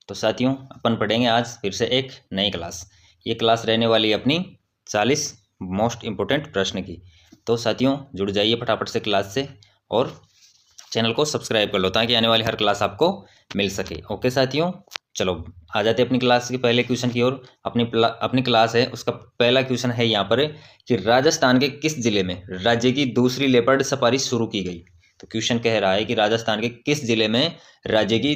तो साथियों अपन पढ़ेंगे आज फिर से एक नई क्लास। ये क्लास रहने वाली है अपनी 40 मोस्ट इम्पोर्टेंट प्रश्न की। तो साथियों जुड़ जाइए फटाफट से क्लास से और चैनल को सब्सक्राइब कर लो ताकि आने वाली हर क्लास आपको मिल सके। ओके साथियों, चलो आ जाते हैं अपनी क्लास के पहले क्वेश्चन की ओर। अपनी क्लास है उसका पहला क्वेश्चन है यहाँ पर कि राजस्थान के किस जिले में राज्य की दूसरी लेपर्ड सफारी शुरू की गई। तो क्वेश्चन कह रहा है कि राजस्थान के किस जिले में राज्य की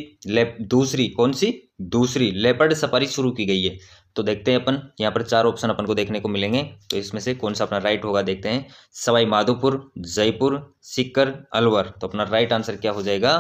दूसरी कौन सी दूसरी लेपर्ड सफारी शुरू की गई है। तो देखते हैं अपन यहाँ पर 4 ऑप्शन अपन को देखने को मिलेंगे, तो इसमें से कौन सा अपना राइट होगा देखते हैं। सवाई माधोपुर, जयपुर, सीकर, अलवर। तो अपना राइट आंसर क्या हो जाएगा,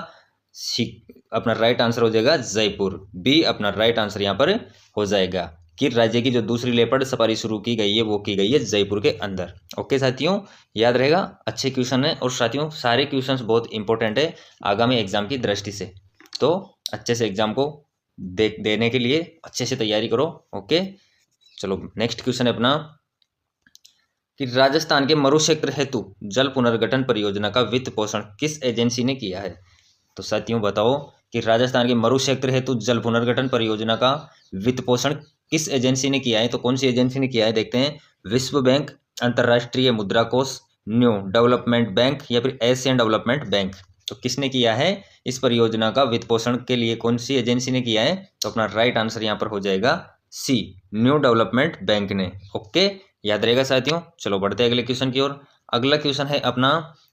अपना राइट आंसर हो जाएगा जयपुर। बी अपना राइट आंसर यहाँ पर हो जाएगा कि राज्य की जो दूसरी लेपर्ड सफारी शुरू की गई है वो की गई है जयपुर के अंदर। ओके साथियों, याद रहेगा, अच्छे क्वेश्चन है और साथियों सारे क्वेश्चंस बहुत इंपॉर्टेंट है आगामी एग्जाम की दृष्टि से। तो अच्छे से एग्जाम को देने के लिए अच्छे से तैयारी करो। ओके चलो नेक्स्ट क्वेश्चन है अपना कि राजस्थान के मरुक्षेत्र हेतु जल पुनर्गठन परियोजना का वित्त पोषण किस एजेंसी ने किया है। तो साथियों बताओ कि राजस्थान के मरुक्षेत्र हेतु जल पुनर्गठन परियोजना का वित्त पोषण किस एजेंसी ने किया है। तो कौन सी एजेंसी ने किया है देखते हैं। विश्व बैंक, अंतर्राष्ट्रीय मुद्रा कोष, न्यू डेवलपमेंट बैंक या फिर एशियन डेवलपमेंट बैंक। तो किसने किया है इस परियोजना का वित्त पोषण के लिए, कौन सी एजेंसी ने किया है। तो अपना राइट आंसर यहाँ पर हो जाएगा सी, न्यू डेवलपमेंट बैंक ने। ओके याद रहेगा साथियों। चलो बढ़ते हैं अगले क्वेश्चन की ओर। अगला क्वेश्चन है अपना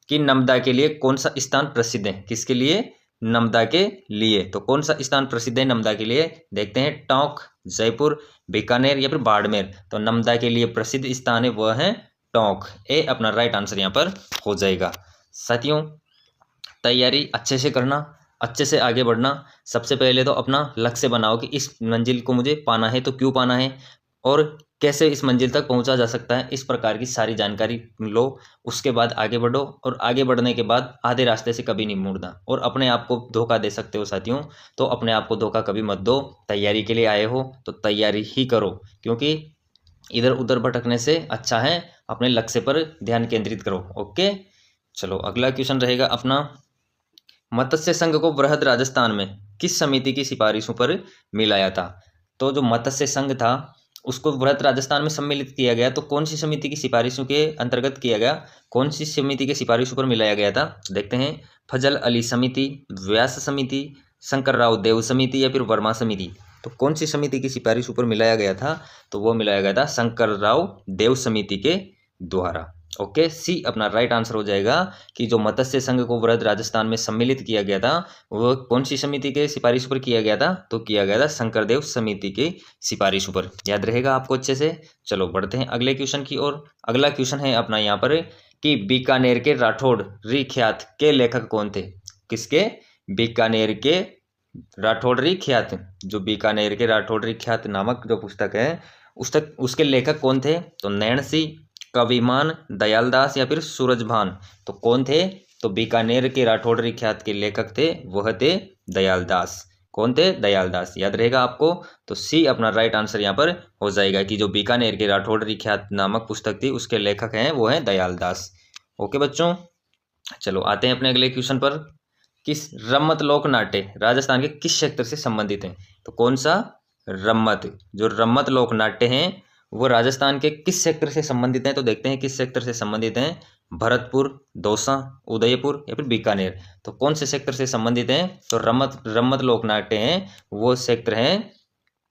कि नर्मदा के लिए कौन सा स्थान प्रसिद्ध है। किसके लिए, नर्मदा के लिए। तो कौन सा स्थान प्रसिद्ध है नर्मदा के लिए देखते हैं। टोंक, जयपुर, बीकानेर या फिर बाड़मेर। तो नर्मदा के लिए प्रसिद्ध स्थान है वह है टोंक। ए अपना राइट आंसर यहाँ पर हो जाएगा। साथियों तैयारी अच्छे से करना, अच्छे से आगे बढ़ना। सबसे पहले तो अपना लक्ष्य बनाओ कि इस मंजिल को मुझे पाना है तो क्यों पाना है और कैसे इस मंजिल तक पहुंचा जा सकता है, इस प्रकार की सारी जानकारी लो। उसके बाद आगे बढ़ो और आगे बढ़ने के बाद आधे रास्ते से कभी नहीं मुड़ना और अपने आप को धोखा दे सकते हो साथियों। तो अपने आप को धोखा कभी मत दो। तैयारी के लिए आए हो तो तैयारी ही करो, क्योंकि इधर उधर भटकने से अच्छा है अपने लक्ष्य पर ध्यान केंद्रित करो। ओके चलो अगला क्वेश्चन रहेगा अपना मत्स्य संघ को वृहद राजस्थान में किस समिति की सिफारिशों पर मिलाया था। तो जो मत्स्य संघ था उसको वृहद राजस्थान में सम्मिलित किया गया, तो कौन सी समिति की सिफारिशों के अंतर्गत किया गया, कौन सी समिति के सिफारिशों पर मिलाया गया था। देखते हैं फजल अली समिति, व्यास समिति, शंकर राव देव समिति या फिर वर्मा समिति। तो कौन सी समिति की सिफारिशों पर मिलाया गया था, तो वो मिलाया गया था शंकर राव देव समिति के द्वारा। ओके सी अपना राइट आंसर हो जाएगा कि जो मत्स्य संघ को वृहद राजस्थान में सम्मिलित किया गया था वह कौन सी समिति के सिफारिश पर किया गया था, तो किया गया था शंकरदेव समिति की सिफारिशों पर। याद रहेगा आपको अच्छे से। चलो बढ़ते हैं अगले क्वेश्चन की ओर। अगला क्वेश्चन है अपना यहाँ पर कि बीकानेर के राठौड़ ख्यात के लेखक कौन थे। किसके, बीकानेर के राठौड़ ख्यात, जो बीकानेर के राठौड़ ख्यात नामक जो पुस्तक है उसके लेखक कौन थे। तो नैण सिंह, कविमान, दयालदास या फिर सूरजभान। तो कौन थे, तो बीकानेर के राठौड़ ख्यात के लेखक थे वह थे दयालदास। कौन थे, दयालदास। याद रहेगा आपको। तो सी अपना राइट आंसर यहाँ पर हो जाएगा कि जो बीकानेर के राठौड़ ख्यात नामक पुस्तक थी उसके लेखक हैं वो हैं दयालदास। ओके बच्चों चलो आते हैं अपने अगले क्वेश्चन पर। किस रम्मत लोक नाट्य राजस्थान के किस क्षेत्र से संबंधित हैं। तो कौन सा रम्मत, जो रम्मत लोक नाट्य हैं वो राजस्थान के किस सेक्टर से संबंधित हैं। तो देखते हैं किस सेक्टर से संबंधित हैं। भरतपुर, दौसा, उदयपुर या फिर बीकानेर। तो कौन से सेक्टर से संबंधित हैं, तो रम्मत लोक नाट्य हैं वो सेक्टर हैं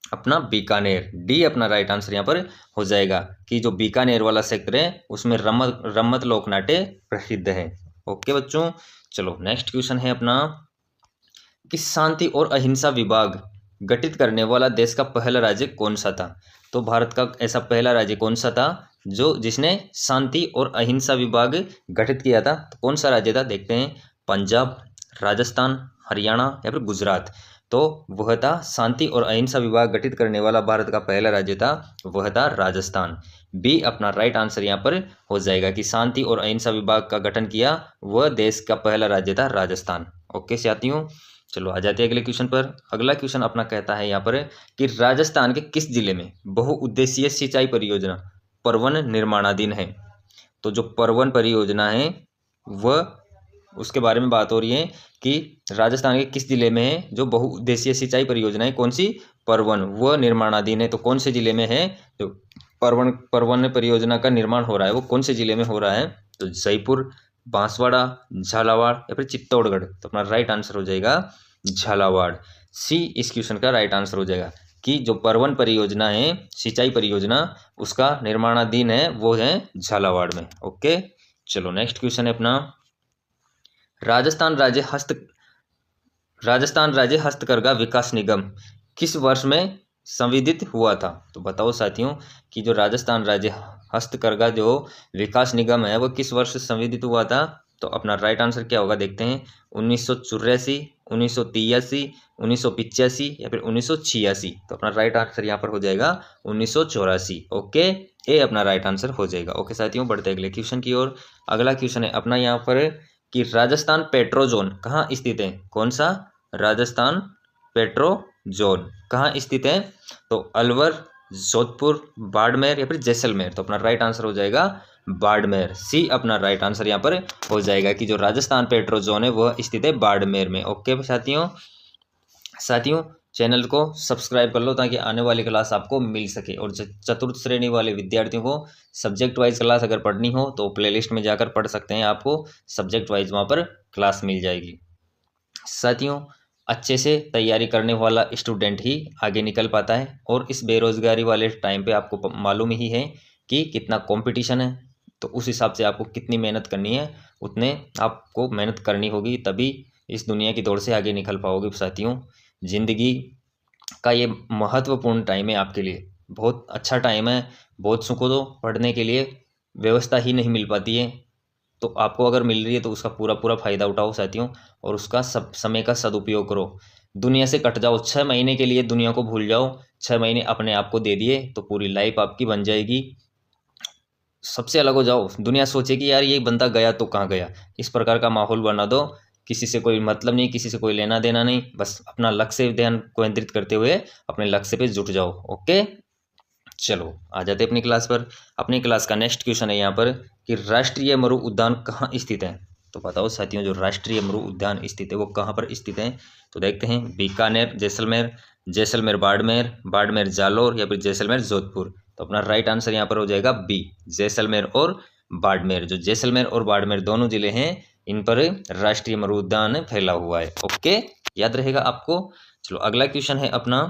अपना बीकानेर। डी अपना राइट आंसर यहाँ पर हो जाएगा कि जो बीकानेर वाला सेक्टर है उसमें रम्मत लोक नाट्य प्रसिद्ध है। ओके बच्चों चलो नेक्स्ट क्वेश्चन है अपना कि शांति और अहिंसा विभाग गठित करने वाला देश का पहला राज्य कौन सा था। तो भारत का ऐसा पहला राज्य कौन सा था जो जिसने शांति और अहिंसा विभाग गठित किया था। तो कौन सा राज्य था देखते हैं। पंजाब, राजस्थान, हरियाणा या फिर गुजरात। तो वह था शांति और अहिंसा विभाग गठित करने वाला भारत का पहला राज्य था वह था राजस्थान। बी अपना राइट आंसर यहाँ पर हो जाएगा कि शांति और अहिंसा विभाग का गठन किया वह देश का पहला राज्य था राजस्थान। ओके साथियों चलो आ जाते हैं अगले क्वेश्चन पर। अगला क्वेश्चन अपना कहता है यहाँ पर कि राजस्थान के किस जिले में बहुउद्देशीय सिंचाई परियोजना परवन निर्माणाधीन है। तो जो परवन परियोजना है वह उसके बारे में बात हो रही है कि राजस्थान के किस जिले में है जो बहुउद्देशीय सिंचाई परियोजना है, कौन सी, परवन, वह निर्माणाधीन है। तो कौन से जिले में है जो परवन परियोजना का निर्माण हो रहा है, वो कौन से जिले में हो रहा है? तो जयपुर, बांसवाड़ा, झालावाड़ या फिर चित्तौड़गढ़। तो अपना राइट आंसर हो जाएगा झालावाड़। सी इस क्वेश्चन का राइट आंसर हो जाएगा कि जो परवन परियोजना है, सिंचाई परियोजना, उसका निर्माणाधीन है वो है झालावाड़ में। ओके, चलो नेक्स्ट क्वेश्चन है अपना, राजस्थान राज्य हस्तकरघा विकास निगम किस वर्ष में संविधित हुआ था? तो बताओ साथियों कि जो राजस्थान राज्य हस्तकरघा जो विकास निगम है वो किस वर्ष से संविधित हुआ था? तो अपना राइट आंसर क्या होगा देखते हैं, 1984, 1983, 1985 या फिर 1986। तो अपना राइट आंसर यहाँ पर हो जाएगा 1984। ओके, ये अपना राइट आंसर हो जाएगा। ओके साथियों, बढ़ते अगले क्वेश्चन की ओर। अगला क्वेश्चन है अपना यहाँ पर कि राजस्थान पेट्रो जोन कहाँ स्थित है? कौन सा? राजस्थान पेट्रो जोन कहाँ स्थित है? तो अलवर, जोधपुर, बाड़मेर या फिर जैसलमेर। तो अपना राइट आंसर हो जाएगा बाड़मेर। सी अपना राइट आंसर यहाँ पर हो जाएगा कि जो राजस्थान पेट्रो जोन है वह स्थित है बाड़मेर में। ओके साथियों चैनल को सब्सक्राइब कर लो ताकि आने वाली क्लास आपको मिल सके। और चतुर्थ श्रेणी वाले विद्यार्थियों को सब्जेक्ट वाइज क्लास अगर पढ़नी हो तो प्लेलिस्ट में जाकर पढ़ सकते हैं, आपको सब्जेक्ट वाइज वहाँ पर क्लास मिल जाएगी। साथियों अच्छे से तैयारी करने वाला स्टूडेंट ही आगे निकल पाता है, और इस बेरोजगारी वाले टाइम पे आपको मालूम ही है कि कितना कंपटीशन है। तो उस हिसाब से आपको कितनी मेहनत करनी है, उतने आपको मेहनत करनी होगी, तभी इस दुनिया की दौड़ से आगे निकल पाओगे। साथियों जिंदगी का ये महत्वपूर्ण टाइम है आपके लिए, बहुत अच्छा टाइम है। बहुत सुखों तो पढ़ने के लिए व्यवस्था ही नहीं मिल पाती है, तो आपको अगर मिल रही है तो उसका पूरा पूरा फायदा उठाओ साथियों, और उसका सब समय का सदुपयोग करो। दुनिया से कट जाओ, 6 महीने के लिए दुनिया को भूल जाओ, 6 महीने अपने आप को दे दिए तो पूरी लाइफ आपकी बन जाएगी। सबसे अलग हो जाओ, दुनिया सोचे कि यार ये बंदा गया तो कहाँ गया, इस प्रकार का माहौल बना दो। किसी से कोई मतलब नहीं, किसी से कोई लेना देना नहीं, बस अपना लक्ष्य ध्यान केंद्रित करते हुए अपने लक्ष्य पे जुट जाओ। ओके, चलो आ जाते अपनी क्लास पर। अपनी क्लास का नेक्स्ट क्वेश्चन है यहाँ पर कि राष्ट्रीय मरु उद्यान कहाँ स्थित है? तो बताओ साथियों जो राष्ट्रीय मरु उद्यान स्थित है वो कहाँ पर स्थित है? तो देखते हैं, बीकानेर, जैसलमेर, जैसलमेर बाड़मेर, बाड़मेर जालोर या फिर जैसलमेर जोधपुर। तो अपना राइट आंसर यहाँ पर हो जाएगा बी, जैसलमेर और बाड़मेर। जो जैसलमेर और बाड़मेर दोनों जिले हैं, इन पर राष्ट्रीय मरु उद्यान फैला हुआ है। ओके, याद रहेगा आपको। चलो अगला क्वेश्चन है अपना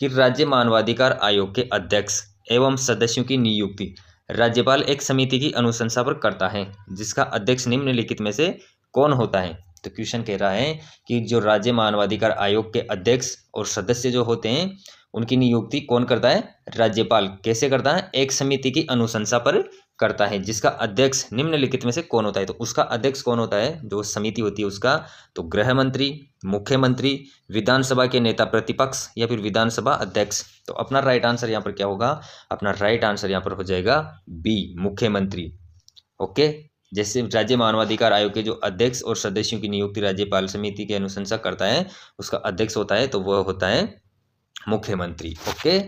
कि राज्य मानवाधिकार आयोग के अध्यक्ष एवं सदस्यों की नियुक्ति राज्यपाल एक समिति की अनुशंसा पर करता है, जिसका अध्यक्ष निम्नलिखित में से कौन होता है? तो क्वेश्चन कह रहा है कि जो राज्य मानवाधिकार आयोग के अध्यक्ष और सदस्य जो होते हैं उनकी नियुक्ति कौन करता है? राज्यपाल। कैसे करता है? एक समिति की अनुशंसा पर करता है, जिसका अध्यक्ष निम्नलिखित में से कौन होता है? तो उसका अध्यक्ष कौन होता है, जो समिति होती है उसका? तो गृह मंत्री, मुख्यमंत्री, विधानसभा के नेता प्रतिपक्ष या फिर विधानसभा अध्यक्ष। तो अपना राइट आंसर यहाँ पर क्या होगा? अपना राइट आंसर यहाँ पर हो जाएगा बी, मुख्यमंत्री। ओके, जैसे राज्य मानवाधिकार आयोग के जो अध्यक्ष और सदस्यों की नियुक्ति राज्यपाल समिति की अनुशंसा करता है, उसका अध्यक्ष होता है तो वह होता है मुख्यमंत्री। ओके,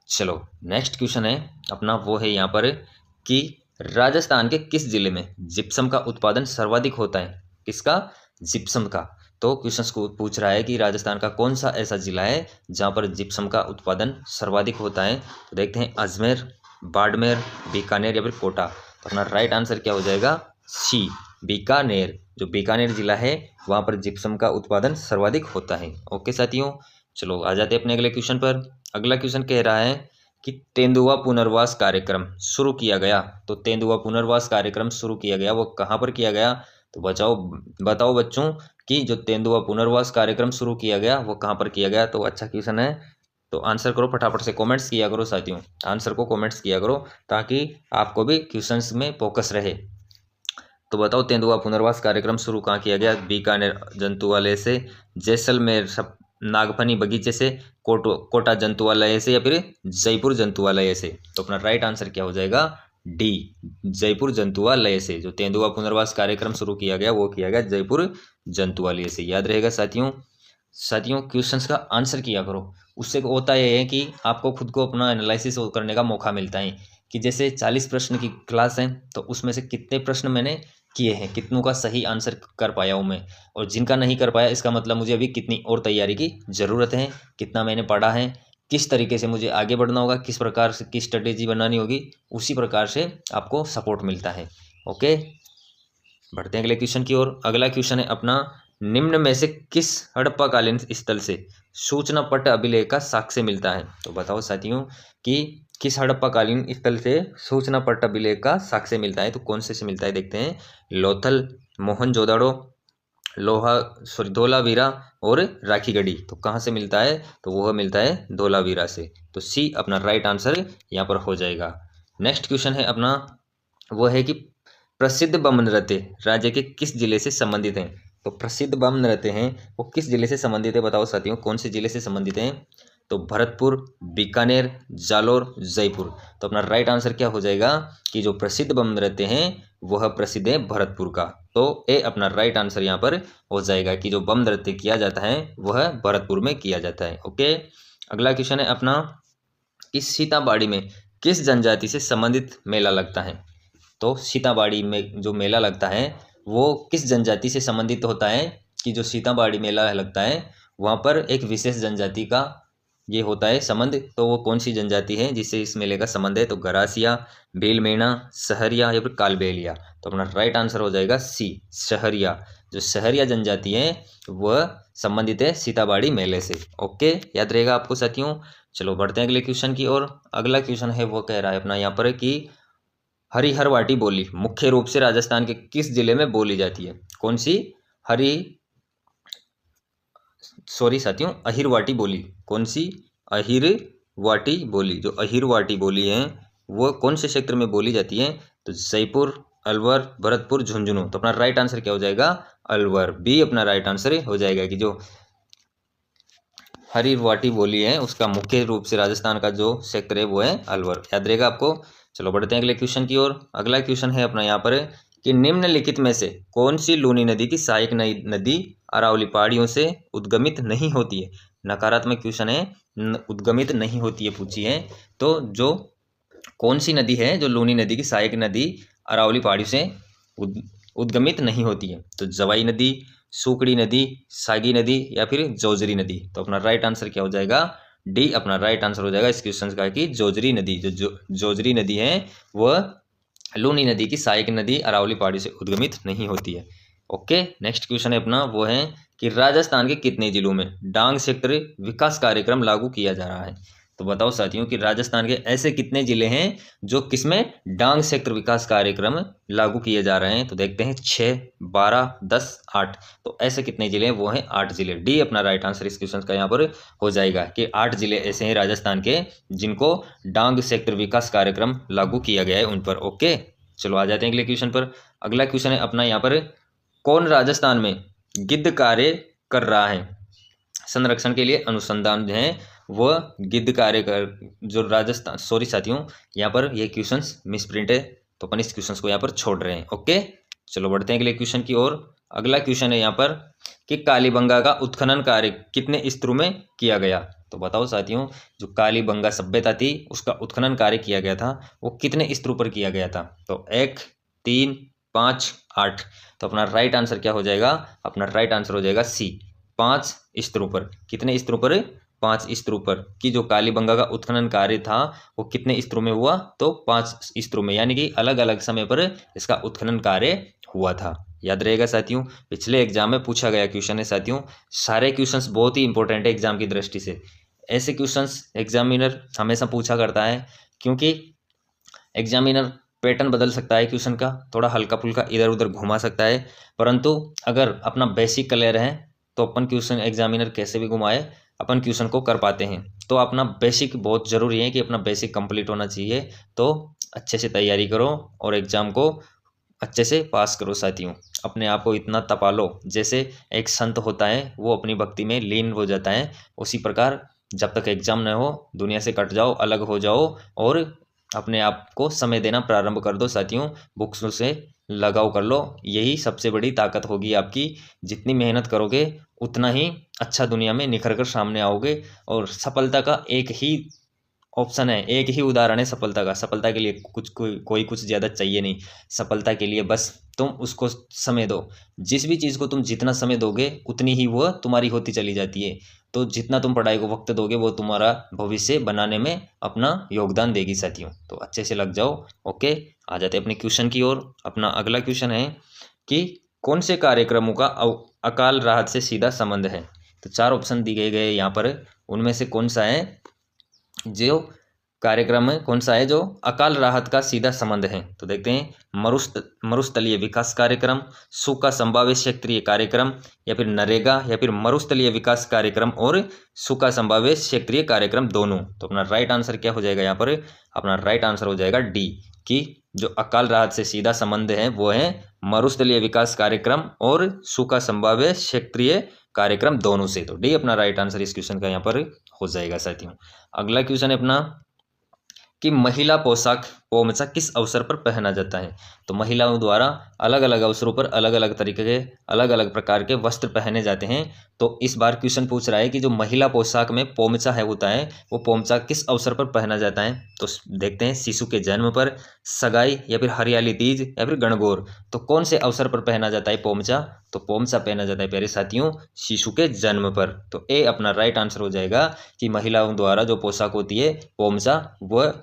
चलो नेक्स्ट क्वेश्चन है अपना, वो है यहाँ पर कि राजस्थान के किस जिले में जिप्सम का उत्पादन सर्वाधिक होता है? किसका? जिप्सम का। तो क्वेश्चन को पूछ रहा है कि राजस्थान का कौन सा ऐसा जिला है जहाँ पर जिप्सम का उत्पादन सर्वाधिक होता है? तो देखते हैं, अजमेर, बाड़मेर, बीकानेर या फिर कोटा। तो अपना राइट आंसर क्या हो जाएगा? सी, बीकानेर। जो बीकानेर जिला है वहाँ पर जिप्सम का उत्पादन सर्वाधिक होता है। ओके साथियों, चलो आ जाते हैं अपने अगले क्वेश्चन पर। अगला क्वेश्चन कह रहा है कि तेंदुआ पुनर्वास कार्यक्रम शुरू किया गया। तो तेंदुआ पुनर्वास कार्यक्रम शुरू किया गया, वो कहाँ पर किया गया? तो बताओ बच्चों कि जो तेंदुआ पुनर्वास कार्यक्रम शुरू किया गया वो कहाँ पर किया गया? तो अच्छा क्वेश्चन है, तो आंसर करो फटाफट से, कमेंट्स किया करो साथियों, आंसर को कमेंट्स किया करो ताकि आपको भी क्वेश्चंस में फोकस रहे। तो बताओ तेंदुआ पुनर्वास कार्यक्रम शुरू कहाँ किया गया? बीकानेर जंतुआलय से, जैसलमेर नागफनी बगीचे से, कोटा जंतुआलय से या फिर जयपुर जंतुआलय से। तो अपना राइट आंसर क्या हो जाएगा? डी, जयपुर जंतुआलय से। जो तेंदुआ पुनर्वास कार्यक्रम शुरू किया गया वो किया गया जयपुर जंतुआलय से। याद रहेगा साथियों क्वेश्चंस का आंसर किया करो, उससे होता यह है कि आपको खुद को अपना एनालिसिस करने का मौका मिलता है कि जैसे 40 प्रश्न की क्लास है तो उसमें से कितने प्रश्न मैंने किए हैं, कितनों का सही आंसर कर पाया हूँ मैं, और जिनका नहीं कर पाया इसका मतलब मुझे अभी कितनी और तैयारी की ज़रूरत है, कितना मैंने पढ़ा है, किस तरीके से मुझे आगे बढ़ना होगा, किस प्रकार से की स्ट्रेटेजी बनानी होगी, उसी प्रकार से आपको सपोर्ट मिलता है। ओके, बढ़ते हैं अगले क्वेश्चन की ओर। अगला क्वेश्चन है अपना, निम्न में से किस हड़प्पाकालीन स्थल से सूचना पट अभिलेख का साक्ष्य मिलता है? तो बताओ साथियों कि किस हड़प्पाकालीन स्थल से सूचना पट अभिलेख का साक्ष्य मिलता है? तो कौन से मिलता है देखते हैं। लोथल, मोहनजोदाड़ो, धोलावीरा और राखीगढ़ी। तो कहाँ से मिलता है? तो वह मिलता है धोलावीरा से। तो सी अपना राइट आंसर यहाँ पर हो जाएगा। नेक्स्ट क्वेश्चन है अपना, वह है कि प्रसिद्ध बम नृत्य राज्य के किस जिले से संबंधित हैं? तो प्रसिद्ध बम नृत्य हैं वो किस जिले से संबंधित है? बताओ साथियों कौन से जिले से संबंधित हैं? तो भरतपुर, बीकानेर, जालोर, जयपुर। तो अपना राइट आंसर क्या हो जाएगा कि जो प्रसिद्ध बम नृत्य हैं वह प्रसिद्ध है भरतपुर का। तो ए अपना राइट आंसर यहाँ पर हो जाएगा कि जो बम नृत्य किया जाता है वह भरतपुर में किया जाता है। ओके, अगला क्वेश्चन है अपना, इस सीताबाड़ी में किस जनजाति से संबंधित मेला लगता है? तो सीताबाड़ी में जो मेला लगता है वो किस जनजाति से संबंधित होता है? कि जो सीताबाड़ी मेला लगता है वहाँ पर एक विशेष जनजाति का ये होता है संबंध। तो वो कौन सी जनजाति है जिससे इस मेले का संबंध है? तो गरासिया, भीलमेणा, सहरिया या फिर कालबेलिया। तो अपना राइट आंसर हो जाएगा सी, सहरिया। जो सहरिया जनजाति है वह संबंधित है सीताबाड़ी मेले से। ओके, याद रहेगा आपको साथियों। चलो बढ़ते हैं अगले क्वेश्चन की ओर। अगला क्वेश्चन है वो कह रहा है अपना यहाँ पर कि हरिहरवाटी बोली मुख्य रूप से राजस्थान के किस जिले में बोली जाती है? कौन सी? साथियों, अहिरवाटी बोली। कौन सी? अहिरवाटी बोली। जो अहिरवाटी बोली है वो कौन से क्षेत्र में बोली जाती है? तो जयपुर, अलवर, भरतपुर, झुंझुनू। तो अपना राइट आंसर क्या हो जाएगा? अलवर। बी अपना राइट आंसर हो जाएगा कि जो हरिरवाटी बोली है उसका मुख्य रूप से राजस्थान का जो क्षेत्र है वो है अलवर। याद रहेगा आपको। चलो बढ़ते हैं अगले क्वेश्चन की ओर। अगला क्वेश्चन है अपना यहाँ पर कि निम्नलिखित में से कौन सी लूनी नदी की सहायक नदी अरावली पहाड़ियों से उद्गमित नहीं होती है? नकारात्मक क्वेश्चन है, उद्गमित नहीं होती है पूछी है। तो जो कौन सी नदी है जो लूनी नदी की सहायक नदी अरावली पहाड़ियों से उद्गमित नहीं होती है? तो जवाई नदी, सूकड़ी नदी, सागी नदी या फिर जोजरी नदी। तो अपना राइट आंसर क्या हो जाएगा? डी अपना राइट आंसर हो जाएगा इस क्वेश्चन का कि जोजरी नदी। जो जोजरी नदी है वह लूनी नदी की सहायक नदी अरावली पहाड़ी से उद्गमित नहीं होती है। ओके, नेक्स्ट क्वेश्चन है अपना वो है कि राजस्थान के कितने जिलों में डांग क्षेत्र विकास कार्यक्रम लागू किया जा रहा है? तो बताओ साथियों कि राजस्थान के ऐसे कितने जिले हैं जो किसमें डांग क्षेत्र विकास कार्यक्रम लागू किए जा रहे हैं? तो देखते हैं 6, 12, 10, 8। तो ऐसे कितने जिले हैं? वो हैं 8 जिले। डी अपना राइट आंसर इस क्वेश्चन का यहाँ पर हो जाएगा कि 8 जिले ऐसे हैं राजस्थान के जिनको डांग क्षेत्र विकास कार्यक्रम लागू किया गया है उन पर। ओके, चलो आ जाते हैं अगले क्वेश्चन पर। अगला क्वेश्चन है अपना यहाँ पर, कौन राजस्थान में गिद्ध कार्य कर रहा है? संरक्षण के लिए अनुसंधान है वह गिद्ध कार्य कर जो राजस्थान, सॉरी साथियों यहाँ पर ये क्वेश्चंस मिसप्रिंट है तो अपन इस क्वेश्चंस को यहाँ पर छोड़ रहे हैं। ओके, चलो बढ़ते हैं अगले क्वेश्चन की ओर। अगला क्वेश्चन है यहाँ पर कि कालीबंगा का उत्खनन कार्य कितने स्तरों में किया गया? तो बताओ साथियों जो कालीबंगा सभ्यता थी उसका उत्खनन कार्य किया गया था वो कितने स्तरों पर किया गया था? तो 1, 3, 5, 8। तो अपना राइट आंसर क्या हो जाएगा? अपना राइट आंसर हो जाएगा सी, 5 स्तरों पर। कितने स्तरों पर? 5 स्तरों पर। कि जो कालीबंगा का उत्खनन कार्य था वो कितने स्तरों में हुआ? तो 5 स्तरों में, यानी कि अलग अलग समय पर इसका उत्खनन कार्य हुआ था। याद रहेगा साथियों, पिछले एग्जाम में पूछा गया क्वेश्चन है साथियों। सारे क्वेश्चंस बहुत ही इंपॉर्टेंट है एग्जाम की दृष्टि से। ऐसे क्वेश्चंस एग्जामिनर हमेशा पूछा करता है क्योंकि एग्जामिनर पैटर्न बदल सकता है क्वेश्चन का, थोड़ा हल्का फुल्का इधर उधर घुमा सकता है, परंतु अगर अपना बेसिक क्लियर है तो अपन क्वेश्चन एग्जामिनर कैसे भी घुमाए अपन क्वेश्चन को कर पाते हैं। तो अपना बेसिक बहुत ज़रूरी है कि अपना बेसिक कंप्लीट होना चाहिए। तो अच्छे से तैयारी करो और एग्ज़ाम को अच्छे से पास करो साथियों। अपने आप को इतना तपा लो जैसे एक संत होता है वो अपनी भक्ति में लीन हो जाता है, उसी प्रकार जब तक एग्जाम न हो दुनिया से कट जाओ, अलग हो जाओ और अपने आप को समय देना प्रारंभ कर दो साथियों। बुक्स से लगाव कर लो, यही सबसे बड़ी ताकत होगी आपकी। जितनी मेहनत करोगे उतना ही अच्छा दुनिया में निखर कर सामने आओगे और सफलता का एक ही ऑप्शन है, एक ही उदाहरण है सफलता का। सफलता के लिए कोई कुछ ज़्यादा चाहिए नहीं। सफलता के लिए बस तुम उसको समय दो। जिस भी चीज़ को तुम जितना समय दोगे उतनी ही वो तुम्हारी होती चली जाती है। तो जितना तुम पढ़ाई को वक्त दोगे वो तुम्हारा भविष्य बनाने में अपना योगदान देगी साथियों। तो अच्छे से लग जाओ। ओके, आ जाते अपने क्वेश्चन की ओर। अपना अगला क्वेश्चन है कि कौन से कार्यक्रमों का अकाल राहत से सीधा संबंध है। तो 4 ऑप्शन दिए गए यहाँ पर, उनमें से कौन सा है जो कार्यक्रम में कौन सा है जो अकाल राहत का सीधा संबंध है। तो देखते हैं, मरुस्थलीय विकास कार्यक्रम, सूखा संभाव्य क्षेत्रीय कार्यक्रम, या फिर नरेगा, या फिर मरुस्थलीय विकास कार्यक्रम और सूखा संभाव्य क्षेत्रीय कार्यक्रम दोनों। तो अपना राइट आंसर क्या हो जाएगा यहाँ पर, अपना राइट आंसर हो जाएगा डी, कि जो अकाल राहत से सीधा संबंध है वो है मरुस्थलीय विकास कार्यक्रम और सूखा संभाव्य क्षेत्रीय कार्यक्रम दोनों से। तो डी अपना राइट आंसर इस क्वेश्चन का यहाँ पर हो जाएगा साथियों। अगला क्वेश्चन है अपना कि महिला पोशाक पोमचा किस अवसर पर पहना जाता है। तो महिलाओं द्वारा अलग अलग अवसरों पर अलग अलग तरीके के अलग अलग प्रकार के वस्त्र पहने जाते हैं। तो इस बार क्वेश्चन पूछ रहा है कि जो महिला पोशाक में पोमचा है होता है वो पोमचा किस अवसर पर पहना जाता है। तो देखते हैं, शिशु के जन्म पर, सगाई, या फिर हरियाली तीज, या फिर गणगौर। तो कौन से अवसर पर पहना जाता है पोमचा। तो पोमचा पहना जाता है प्यारे साथियों शिशु के जन्म पर। तो ए अपना राइट आंसर हो जाएगा कि महिलाओं द्वारा जो पोशाक होती है पोमचा वह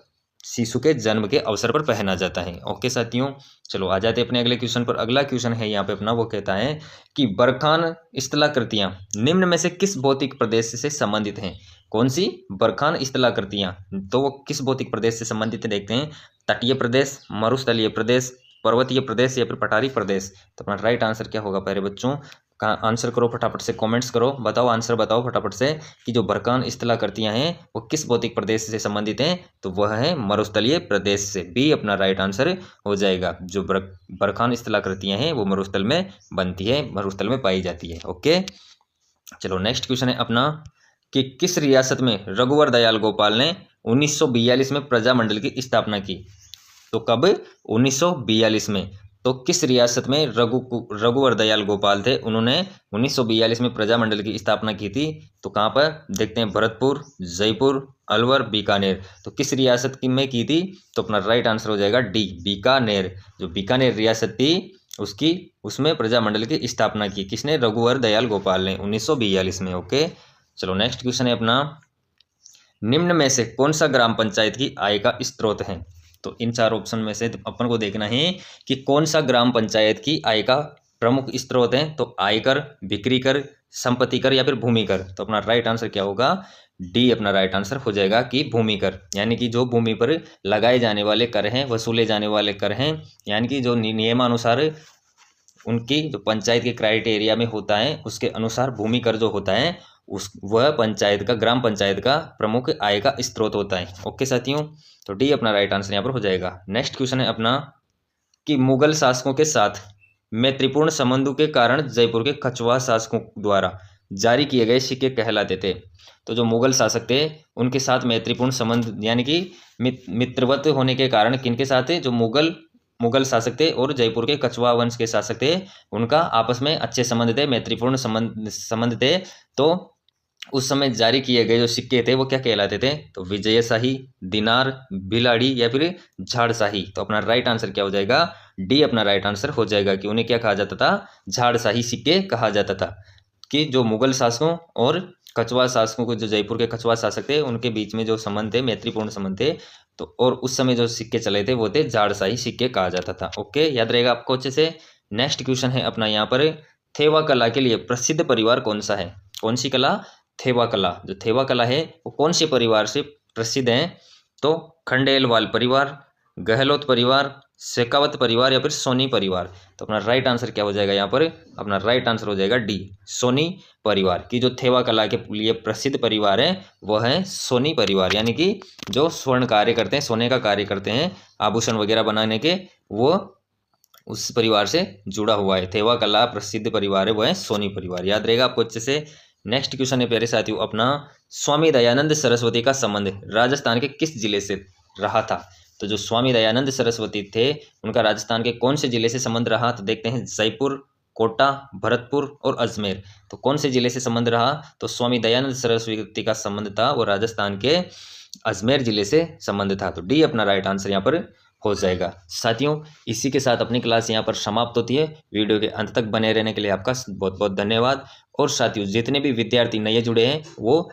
शिशु के जन्म के अवसर पर पहना जाता है। ओके साथियों, चलो आ जाते हैं अपने अगले क्वेश्चन पर। अगला क्वेश्चन है यहाँ पे अपना, वो कहता है कि बरखान स्थलाकृतियां निम्न में से किस भौतिक प्रदेश से संबंधित हैं। कौन सी बरखान स्थलाकृतियां, तो वो किस भौतिक प्रदेश से संबंधित है देखते हैं। तटीय प्रदेश, मरुस्थलीय प्रदेश, पर्वतीय प्रदेश, या फिर पठारी प्रदेश। तो अपना राइट आंसर क्या होगा प्यारे बच्चों, आंसर करो फटाफट से, कमेंट्स करो, बताओ आंसर बताओ फटाफट से कि जो बरखान स्थलाकृतियां हैं वो किस भौतिक प्रदेश से संबंधित हैं। तो वह है मरुस्थलीय प्रदेश से। बी अपना राइट आंसर हो जाएगा। जो बरखान स्थलाकृतियां हैं वो मरुस्थल में बनती है, मरुस्थल में पाई जाती है। ओके, चलो नेक्स्ट क्वेश्चन है अपना कि किस रियासत में रघुवर दयाल गोपाल ने 1942 में प्रजामंडल की स्थापना की। तो कब, 1942 में। तो किस रियासत में रघुवर दयाल गोपाल थे, उन्होंने 1942 में प्रजामंडल की स्थापना की थी। तो कहाँ पर देखते हैं, भरतपुर, जयपुर, अलवर, बीकानेर। तो किस रियासत की में की थी। तो अपना राइट आंसर हो जाएगा डी, बीकानेर। जो बीकानेर रियासत थी उसमें प्रजामंडल की स्थापना की किसने, रघुवर दयाल गोपाल ने 1942 में। ओके, चलो नेक्स्ट क्वेश्चन है अपना, निम्न में से कौन सा ग्राम पंचायत की आय का स्रोत है। तो इन 4 ऑप्शन में से अपन को देखना है कि कौन सा ग्राम पंचायत की आय का प्रमुख स्रोत है। तो आयकर, बिक्री कर, संपत्ति कर, या फिर भूमि कर। तो अपना राइट आंसर क्या होगा, डी अपना राइट आंसर हो जाएगा कि भूमि कर। यानी कि जो भूमि पर लगाए जाने वाले कर हैं, वसूले जाने वाले कर हैं, यानी कि जो नियमानुसार उनकी जो पंचायत के क्राइटेरिया में होता है उसके अनुसार भूमि कर जो होता है वह पंचायत का, ग्राम पंचायत का प्रमुख आय का स्रोत होता है। ओके साथियों, तो डी अपना राइट आंसर यहाँ पर हो जाएगा। नेक्स्ट क्वेश्चन है अपना कि मुगल शासकों के साथ मैत्रीपूर्ण संबंधों के कारण जयपुर के कछवाहा शासकों द्वारा जारी किए गए सिक्के कहलाते थे। तो जो मुगल शासक थे उनके साथ मैत्रीपूर्ण संबंध यानी कि मित्रवत होने के कारण किनके साथ थे, जो मुगल शासक थे और जयपुर के कछवाहा वंश के शासक थे, उनका आपस में अच्छे संबंध थे, मैत्रीपूर्ण संबंध थे। तो उस समय जारी किए गए जो सिक्के थे वो क्या कहलाते थे। तो विजयशाही, दिनार, बिलाड़ी, या फिर झाड़शाही। तो अपना राइट आंसर क्या हो जाएगा, डी अपना राइट आंसर हो जाएगा कि उन्हें क्या कहा जाता था, झाड़शाही सिक्के कहा जाता था। कि जो मुगल शासकों और कछवाहा शासकों को, जो जयपुर के कछवाहा शासक थे उनके बीच में जो संबंध थे, मैत्रीपूर्ण संबंध थे, तो और उस समय जो सिक्के चले थे वो थे झाड़शाही सिक्के कहा जाता था। ओके, याद रहेगा आपको अच्छे से। नेक्स्ट क्वेश्चन है अपना यहाँ पर, थेवा कला के लिए प्रसिद्ध परिवार कौन सा है। कौन सी कला, थेवा कला। जो थेवा कला है वो कौन से परिवार से प्रसिद्ध है। तो खंडेलवाल परिवार, गहलोत परिवार, शेखावत परिवार, या फिर सोनी परिवार। तो अपना राइट आंसर क्या हो जाएगा यहाँ पर, अपना राइट आंसर हो जाएगा डी, सोनी परिवार। की जो थेवा कला के लिए प्रसिद्ध परिवार है वह है सोनी परिवार। यानी कि जो स्वर्ण कार्य करते हैं, सोने का कार्य करते हैं, आभूषण वगैरह बनाने के, वो उस परिवार से जुड़ा हुआ है। थेवा कला प्रसिद्ध परिवार है वह है सोनी परिवार। याद रहेगा आपको अच्छे से। नेक्स्ट क्वेश्चन है प्यारे साथियों अपना, स्वामी दयानंद सरस्वती का संबंध राजस्थान के किस जिले से रहा था। तो जो स्वामी दयानंद सरस्वती थे उनका राजस्थान के कौन से जिले से संबंध रहा। तो देखते हैं, जयपुर, कोटा, भरतपुर और अजमेर। तो कौन से जिले से संबंध रहा। तो स्वामी दयानंद सरस्वती का संबंध था वो राजस्थान के अजमेर जिले से संबंधित था। तो डी अपना राइट आंसर यहाँ पर हो जाएगा। साथियों, इसी के साथ अपनी क्लास यहाँ पर समाप्त होती है। वीडियो के अंत तक बने रहने के लिए आपका बहुत बहुत धन्यवाद। और साथियों, जितने भी विद्यार्थी नए जुड़े हैं वो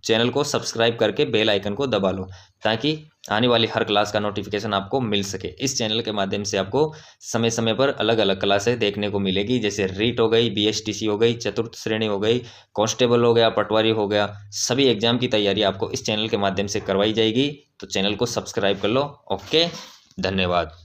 चैनल को सब्सक्राइब करके बेल आइकन को दबा लो, ताकि आने वाली हर क्लास का नोटिफिकेशन आपको मिल सके। इस चैनल के माध्यम से आपको समय समय पर अलग अलग क्लासें देखने को मिलेगी, जैसे रीट हो गई, BSTC हो गई, चतुर्थ श्रेणी हो गई, कांस्टेबल हो गया, पटवारी हो गया। सभी एग्जाम की तैयारी आपको इस चैनल के माध्यम से करवाई जाएगी। तो चैनल को सब्सक्राइब कर लो। ओके, धन्यवाद।